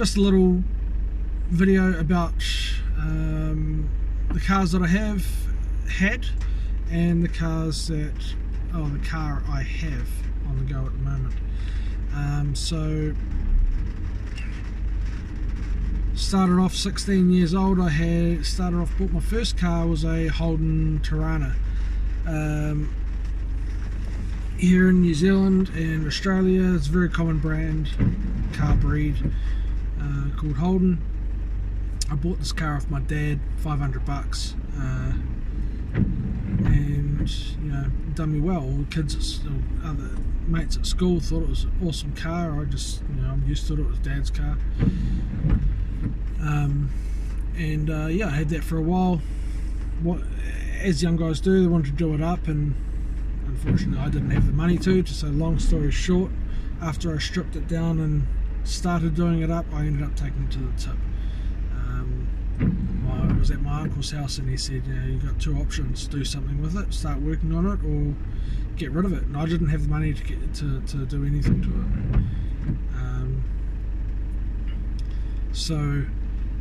just a little video about the cars that I have had and the cars that, the car I have on the go at the moment. So started off 16 years old. Bought my first car was a Holden Tirana. Here in New Zealand and Australia, it's a very common brand, car breed, called Holden. I bought this car off my dad, $500, and done me well. All the kids, other mates at school thought it was an awesome car. I'm used to it. It was Dad's car, I had that for a while. As young guys do, they wanted to do it up, and unfortunately I didn't have the money to. So long story short, after I stripped it down and started doing it up, I ended up taking it to the tip. I was at my uncle's house and he said, you've got two options: do something with it, start working on it, or get rid of it. And I didn't have the money to do anything to it. So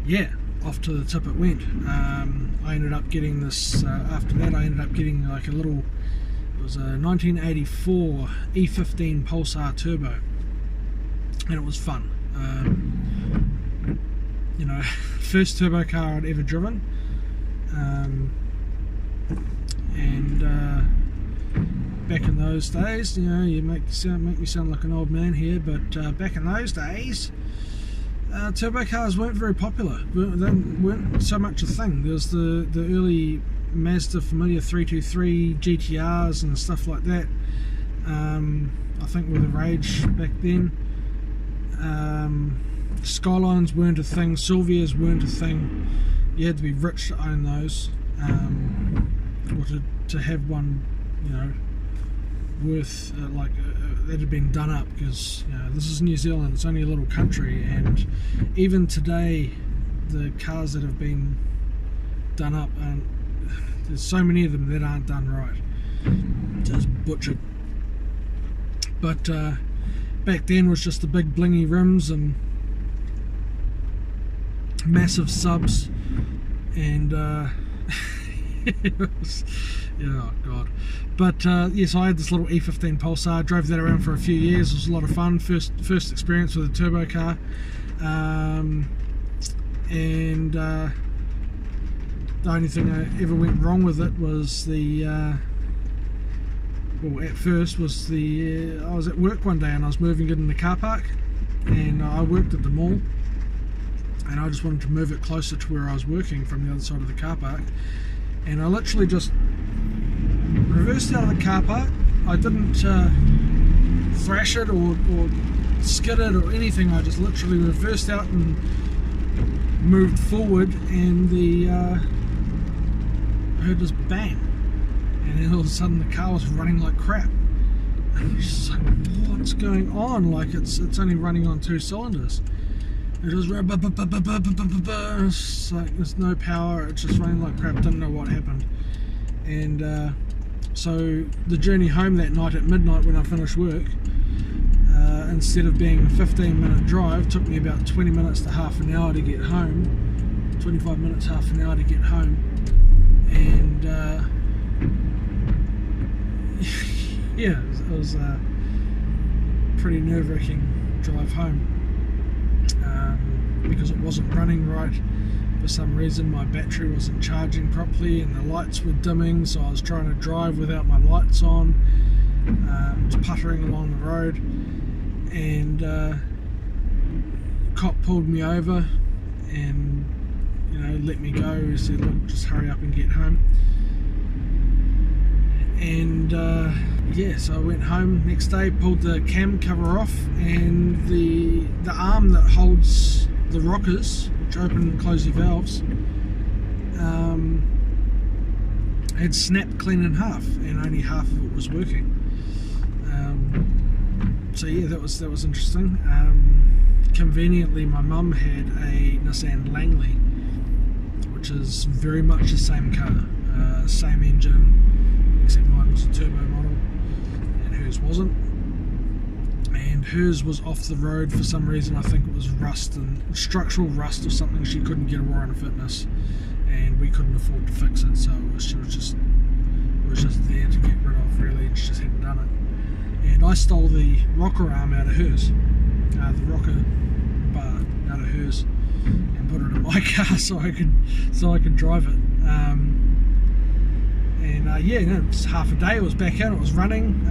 yeah, off to the tip it went. I ended up getting this, after that I ended up getting like a little, it was a 1984 E15 Pulsar Turbo, and it was fun. First turbo car I'd ever driven, back in those days, you make me sound like an old man here, but back in those days, turbo cars weren't very popular. They weren't so much a thing. There was the early Mazda Familia 323 GTRs and stuff like that. I think were the rage back then. Skylines weren't a thing, Sylvias weren't a thing. You had to be rich to own those, or to have one, worth that had been done up, because this is New Zealand, it's only a little country, and even today the cars that have been done up, there's so many of them that aren't done right, just butchered. But back then was just the big blingy rims and massive subs, and it was, oh god. But yes, I had this little E15 Pulsar, drove that around for a few years. It was a lot of fun, first experience with a turbo car, and the only thing I ever went wrong with it was at first was I was at work one day and I was moving it in the car park, and I worked at the mall, and I just wanted to move it closer to where I was working from the other side of the car park, and I literally just reversed out of the car park. I didn't thrash it or skid it or anything. I just literally reversed out and moved forward, and I heard this bang, and then all of a sudden the car was running like crap. And I was just like, what's going on? Like it's only running on 2 cylinders. It was it's like there's no power, it's just running like crap. Didn't know what happened. And so the journey home that night at midnight when I finished work, instead of being a 15-minute drive, took me about 20 minutes to half an hour to get home, 25 minutes, half an hour to get home. And yeah, it was a pretty nerve-wracking drive home, because it wasn't running right. For some reason my battery wasn't charging properly and the lights were dimming, so I was trying to drive without my lights on, just puttering along the road, and cop pulled me over and let me go. He said, look, just hurry up and get home. And yeah, so I went home next day, pulled the cam cover off, and the arm that holds the rockers, which open and close your valves, had snapped clean in half, and only half of it was working. So yeah, that was interesting. Conveniently, my mum had a Nissan Langley, which is very much the same car, same engine, except mine was a turbo model and hers wasn't. and hers was off the road for some reason. I think it was rust and structural rust or something. She couldn't get a warrant of fitness, and we couldn't afford to fix it, so she was just there to get rid of, really, and she just hadn't done it. And I stole the rocker arm out of hers, the rocker bar out of hers, and put it in my car so I could drive it. Yeah, you know, it was half a day. It was back in. It was running.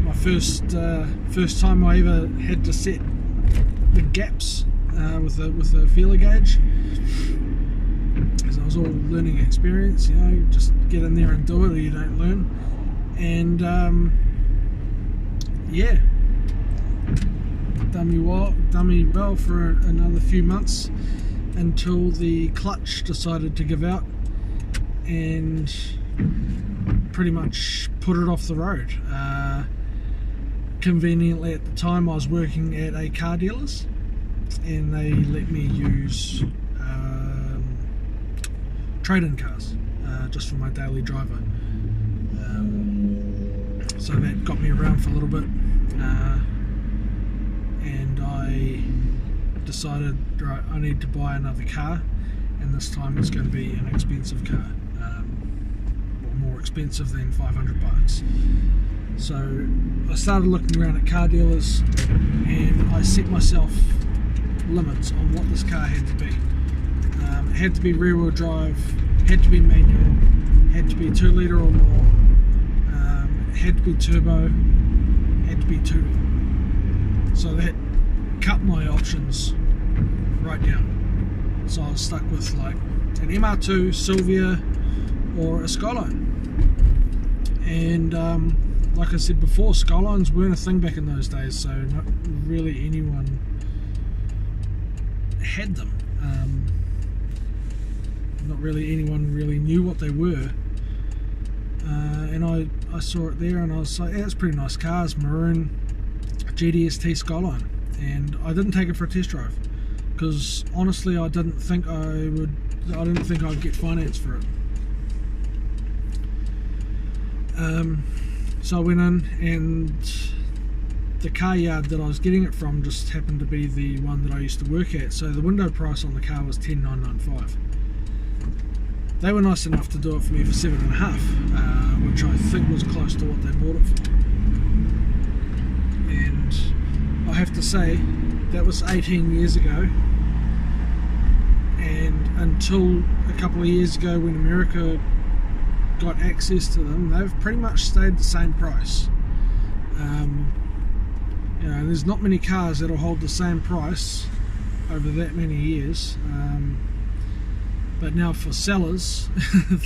My first time I ever had to set the gaps with a feeler gauge. So it was all learning experience. You know, just get in there and do it, or you don't learn. And yeah, done me well for another few months until the clutch decided to give out and pretty much put it off the road. Conveniently, at the time, I was working at a car dealer's, and they let me use trade-in cars just for my daily driver. So that got me around for a little bit, and I decided, right, I need to buy another car, and this time it's going to be an expensive car, more expensive than $500. So I started looking around at car dealers, and I set myself limits on what this car had to be. It had to be rear wheel drive, had to be manual, had to be 2 litre or more, had to be turbo, had to be 2-door. So that cut my options right down. So I was stuck with like an MR2, Sylvia, or a Skyline. And like I said before, Skylines weren't a thing back in those days, so not really anyone had them. Not really anyone really knew what they were. And I saw it there, and I was like, yeah, it's a pretty nice car. It's maroon GTST Skyline. And I didn't take it for a test drive, because honestly I didn't think I'd get finance for it. So I went in, and the car yard that I was getting it from just happened to be the one that I used to work at, so the window price on the car was $10,995. They were nice enough to do it for me for $7.5, which I think was close to what they bought it for. And I have to say, that was 18 years ago, and until a couple of years ago when America got access to them, they've pretty much stayed the same price. You know, there's not many cars that'll hold the same price over that many years. But now for sellers,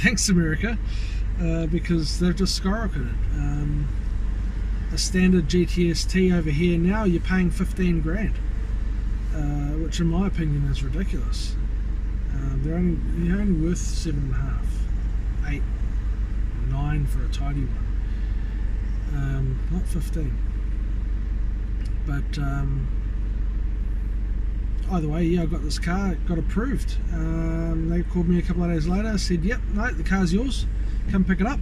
thanks America, because they've just skyrocketed. A standard GTST over here now, you're paying 15 grand, which in my opinion is ridiculous. They're only worth 7.5, 8, 9 for a tidy one, not 15. But either way, yeah, I got this car, it got approved. They called me a couple of days later, said, yep, no, the car's yours, come pick it up.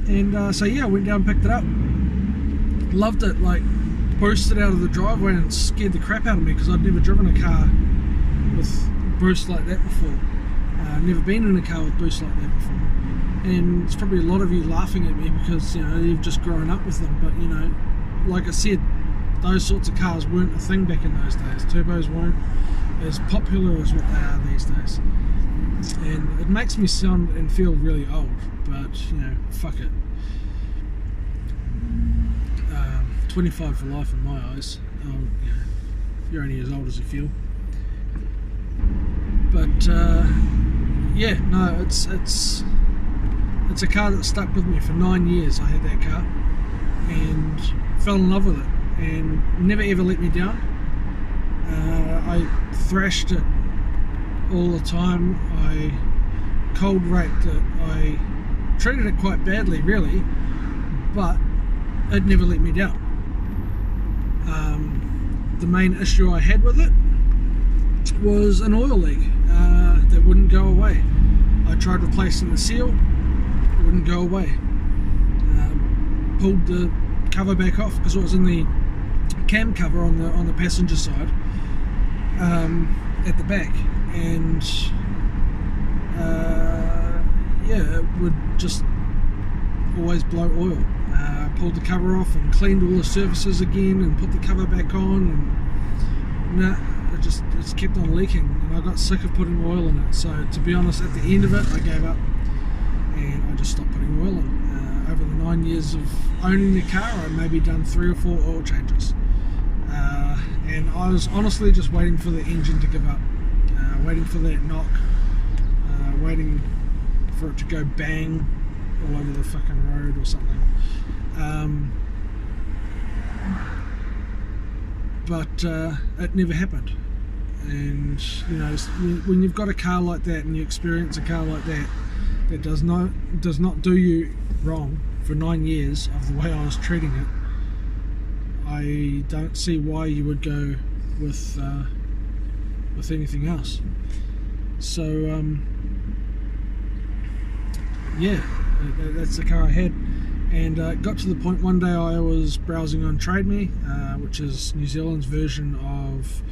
And so yeah, I went down and picked it up. Loved it, like boosted out of the driveway and scared the crap out of me, because I'd never driven a car with boost like that before. Never been in a car with boost like that before. And it's probably a lot of you laughing at me because, you know, you've just grown up with them, but you know, like I said, those sorts of cars weren't a thing back in those days. Turbos weren't as popular as what they are these days. And it makes me sound and feel really old, but you know, fuck it. 25 for life in my eyes. You know, you're only as old as you feel. But yeah, no, it's a car that stuck with me for 9 years. I had that car and fell in love with it, and never ever let me down. I thrashed it all the time. I cold raked it. I treated it quite badly, really, but it never let me down. The main issue I had with it was an oil leak that wouldn't go away. I tried replacing the seal, it wouldn't go away. Pulled the cover back off because it was in the cam cover on the passenger side at the back, and yeah, it would just always blow oil. Pulled the cover off and cleaned all the surfaces again and put the cover back on, and nah, it just kept on leaking, and I got sick of putting oil in it. So to be honest, at the end of it I gave up and I just stopped putting oil in. Over the 9 years of owning the car, I maybe done 3 or 4 oil changes, and I was honestly just waiting for the engine to give up, waiting for that knock, waiting for it to go bang all over the fucking road or something. But it never happened. And you know, when you've got a car like that and you experience a car like that that does not do you wrong for 9 years of the way I was treating it, I don't see why you would go with anything else. So yeah, that's the car I had. And it got to the point one day I was browsing on TradeMe, which is New Zealand's version of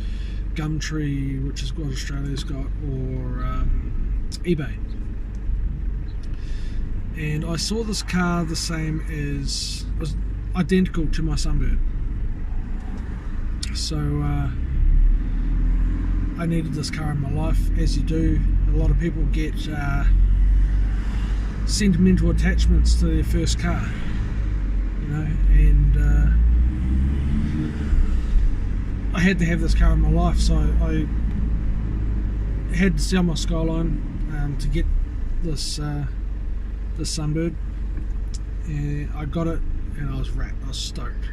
Gumtree, which is what Australia's got, or eBay. And I saw this car the same as, was identical to my Sunbird. So I needed this car in my life, as you do. A lot of people get sentimental attachments to their first car, you know, and I had to have this car in my life, so I had to sell my Skyline to get this this Sunbird, and I got it, and I was wrapped. I was stoked.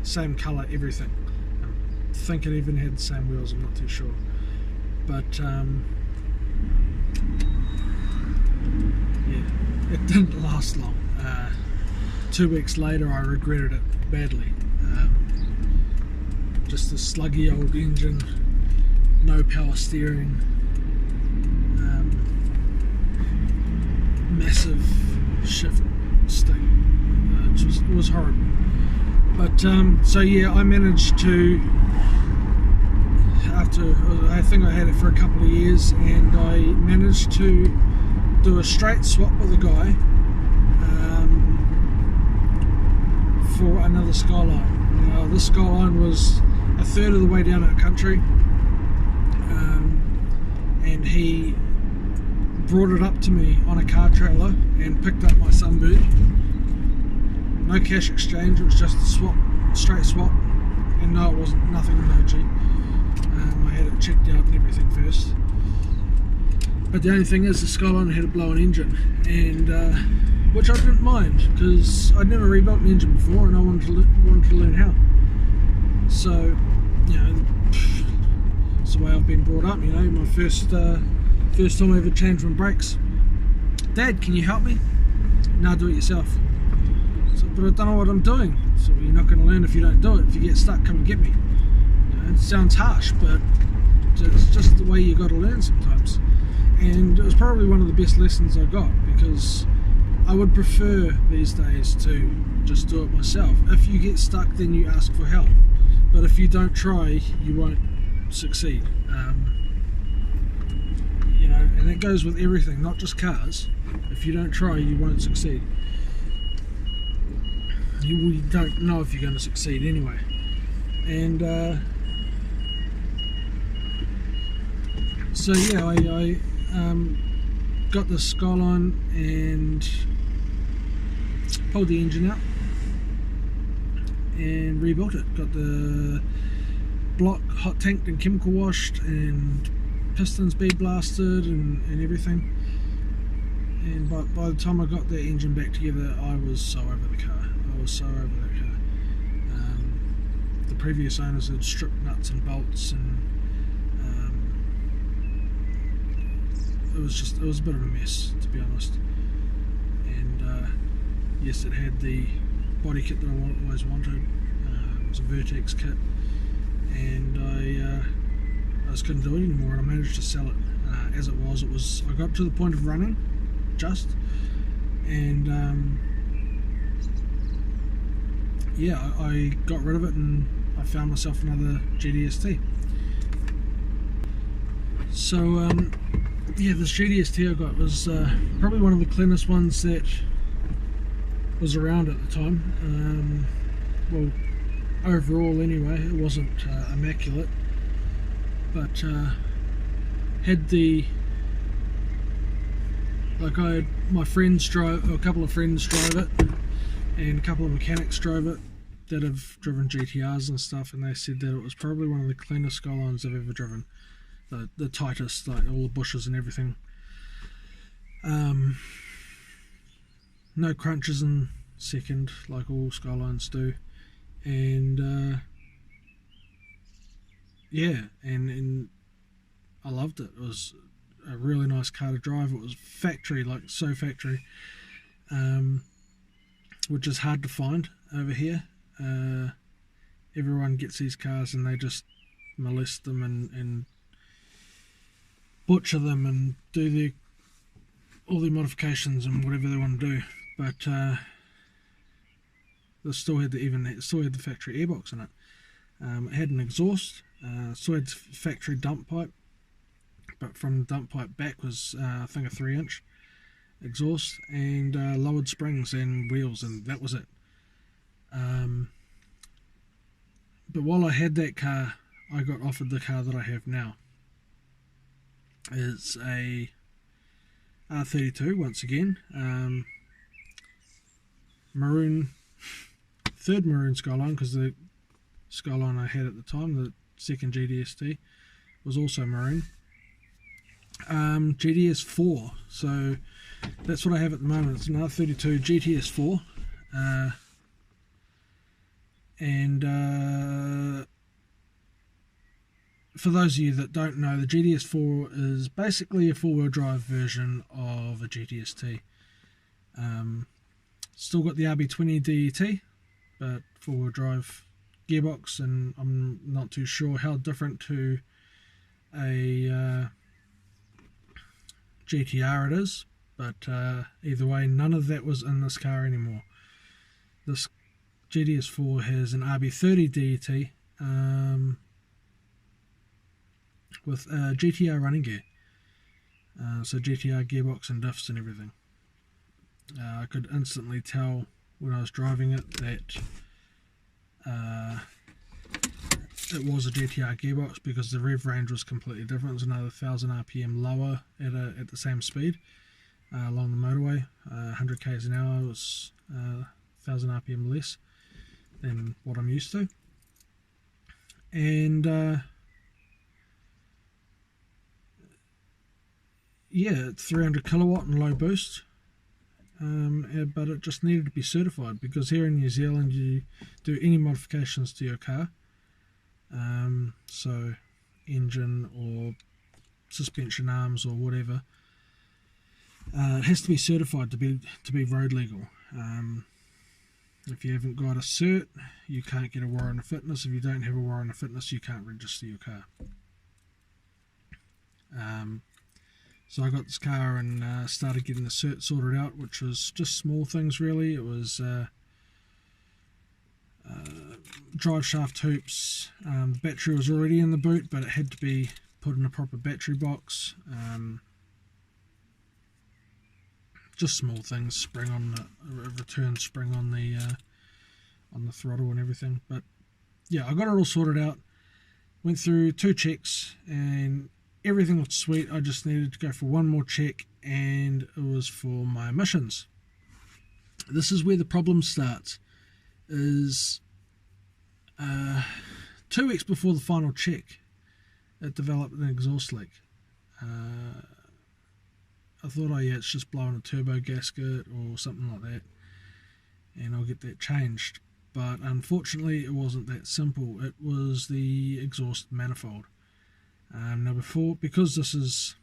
Same colour, everything. I think it even had the same wheels. I'm not too sure, but yeah, it didn't last long. 2 weeks later I regretted it badly. Just a sluggy old engine, no power steering, massive shift stick. It was horrible. But so yeah, I managed to, after, I think I had it for a couple of years, and I managed to do a straight swap with a guy for another Skyline. Now this Skyline was a third of the way down our country, and he brought it up to me on a car trailer and picked up my Sunbird. No cash exchange, it was just a swap, straight swap, and no, it wasn't nothing dodgy. I had it checked out and everything first. But the only thing is, the Skyline had a blown engine, and which I didn't mind because I'd never rebuilt an engine before, and I wanted to learn how. So, you know, it's the way I've been brought up. You know, my first time I ever changed my brakes. Dad, can you help me? No, do it yourself. So, but I don't know what I'm doing. So you're not going to learn if you don't do it. If you get stuck, come and get me. You know, it sounds harsh, but it's just the way you got to learn sometimes. And it was probably one of the best lessons I got, because I would prefer these days to just do it myself. If you get stuck, then you ask for help. But if you don't try, you won't succeed. You know, and that goes with everything, not just cars. If you don't try, you won't succeed. You don't know if you're going to succeed anyway. And so yeah, I got the Skyline and pulled the engine out and rebuilt it. Got the block hot tanked and chemical washed, and pistons bead blasted and everything. And by the time I got the engine back together, I was so over the car. I was so over that car. The previous owners had stripped nuts and bolts, and it was a bit of a mess, to be honest. And yes, it had the body kit that I always wanted. It was a Vertex kit, and I just couldn't do it anymore, and I managed to sell it as it was. I got to the point of running, just, and yeah, I got rid of it and I found myself another GTST. So yeah, this GTST I got was probably one of the cleanest ones that was around at the time. Well, overall anyway, it wasn't immaculate, but had the, like, I had my friends drive, a couple of friends drove it, and a couple of mechanics drove it that have driven GTRs and stuff, and they said that it was probably one of the cleanest skylines I've ever driven. The tightest, like all the bushes and everything. No crunches in second, like all skylines do, and yeah, and I loved it. It was a really nice car to drive. It was factory, like so factory, which is hard to find over here. Everyone gets these cars and they just molest them and butcher them and do all their modifications and whatever they want to do. But they still had the factory airbox in it. It had an exhaust, still had factory dump pipe, but from the dump pipe back was I think a 3-inch exhaust, and lowered springs and wheels, and that was it. But while I had that car, I got offered the car that I have now. It's a R32 once again, maroon, third maroon Skyline, because the Skyline I had at the time, the second GTST, was also maroon. GTS4, so that's what I have at the moment. It's an R32 GTS4, and for those of you that don't know, the GTS4 is basically a four-wheel drive version of a GTST. Still got the RB20 DET, but four-wheel drive gearbox, and I'm not too sure how different to a GTR it is, but either way, none of that was in this car anymore. This GTS4 has an RB30 DET with GTR running gear, so GTR gearbox and diffs and everything. I could instantly tell when I was driving it that it was a GTR gearbox, because the rev range was completely different. It was another 1000 RPM lower at the same speed along the motorway. 100 k's an hour was 1000 RPM less than what I'm used to, and yeah, it's 300 kilowatt and low boost, but it just needed to be certified, because here in New Zealand you do any modifications to your car, so engine or suspension arms or whatever, it has to be certified to be road legal. If you haven't got a cert, you can't get a warrant of fitness. If you don't have a warrant of fitness, you can't register your car. So I got this car and started getting the cert sorted out, which was just small things really. It was drive shaft hoops. The battery was already in the boot, but it had to be put in a proper battery box. Just small things, spring on a return spring on the throttle and everything. But yeah, I got it all sorted out. Went through 2 checks and everything was sweet. I just needed to go for one more check, and it was for my emissions. This is where the problem starts. Is 2 weeks before the final check, it developed an exhaust leak. I thought, oh yeah, it's just blowing a turbo gasket or something like that, and I'll get that changed. But unfortunately, it wasn't that simple. It was the exhaust manifold. Now because this is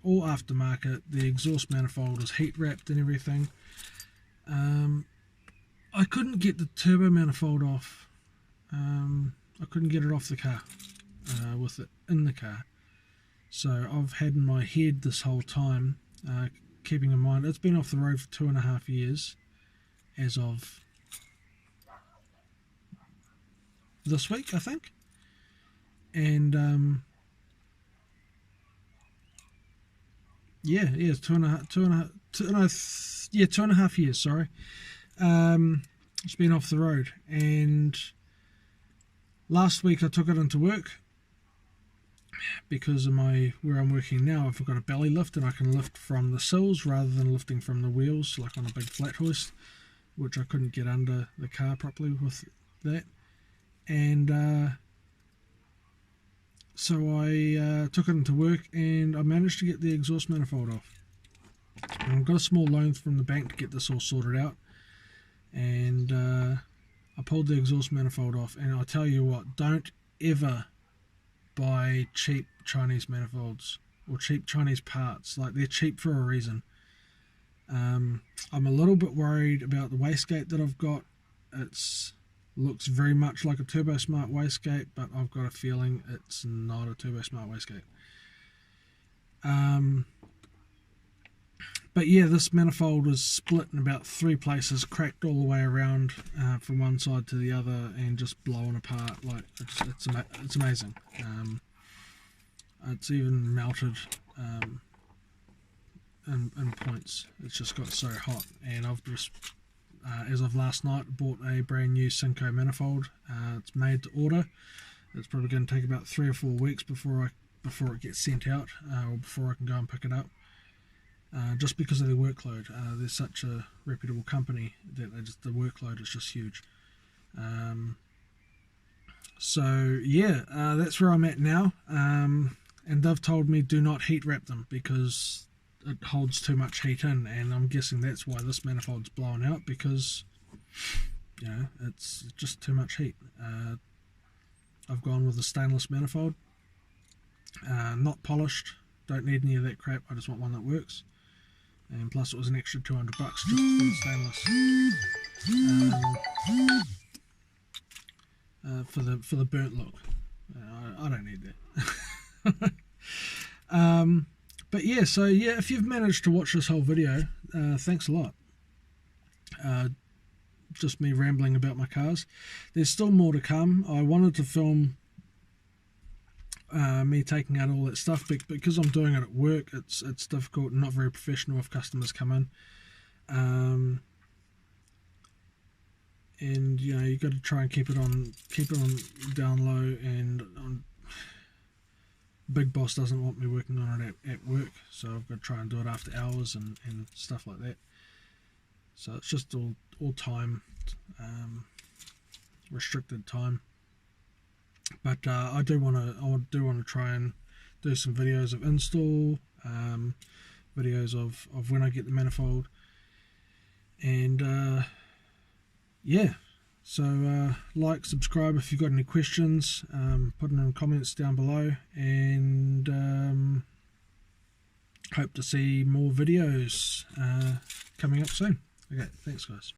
all aftermarket, the exhaust manifold is heat wrapped and everything. I couldn't get the turbo manifold off. I couldn't get it off the car with it in the car. So I've had in my head this whole time, keeping in mind it's been off the road for 2.5 years as of this week, I think. And yeah, it's 2.5 years. Sorry, it's been off the road. And last week I took it into work because of where I'm working now. I've got a belly lift, and I can lift from the sills rather than lifting from the wheels like on a big flat hoist, which I couldn't get under the car properly with that. And so I took it into work, and I managed to get the exhaust manifold off. And I've got a small loan from the bank to get this all sorted out, and I pulled the exhaust manifold off. And I tell you what, don't ever buy cheap Chinese manifolds or cheap Chinese parts. Like, they're cheap for a reason. I'm a little bit worried about the wastegate that I've got. Looks very much like a Turbo Smart wastegate, but I've got a feeling it's not a Turbo Smart wastegate. But yeah, this manifold was split in about 3 places, cracked all the way around from one side to the other, and just blowing apart. Like, it's amazing. It's even melted in points. It's just got so hot, and I've just as of last night bought a brand new Synco manifold. It's made to order. It's probably going to take about 3 or 4 weeks before it gets sent out, or before I can go and pick it up. Just because of their workload. They're such a reputable company that the workload is just huge. So yeah, that's where I'm at now. And they've told me do not heat wrap them because it holds too much heat in, and I'm guessing that's why this manifold's blown out, because it's just too much heat. I've gone with a stainless manifold, not polished, don't need any of that crap. I just want one that works, and plus it was an extra $200 just for the stainless, for the burnt look. I don't need that. But yeah, so yeah, if you've managed to watch this whole video, thanks a lot. Just me rambling about my cars. There's still more to come. I wanted to film me taking out all that stuff, but because I'm doing it at work, it's difficult and not very professional if customers come in. And you got to try and keep it on down low, and Big Boss doesn't want me working on it at work, so I've got to try and do it after hours and stuff like that. So it's just all time, restricted time. But I do want to try and do some videos of install, videos of when I get the manifold, and yeah. So like, subscribe if you've got any questions, put them in the comments down below, and hope to see more videos coming up soon. Okay, thanks guys.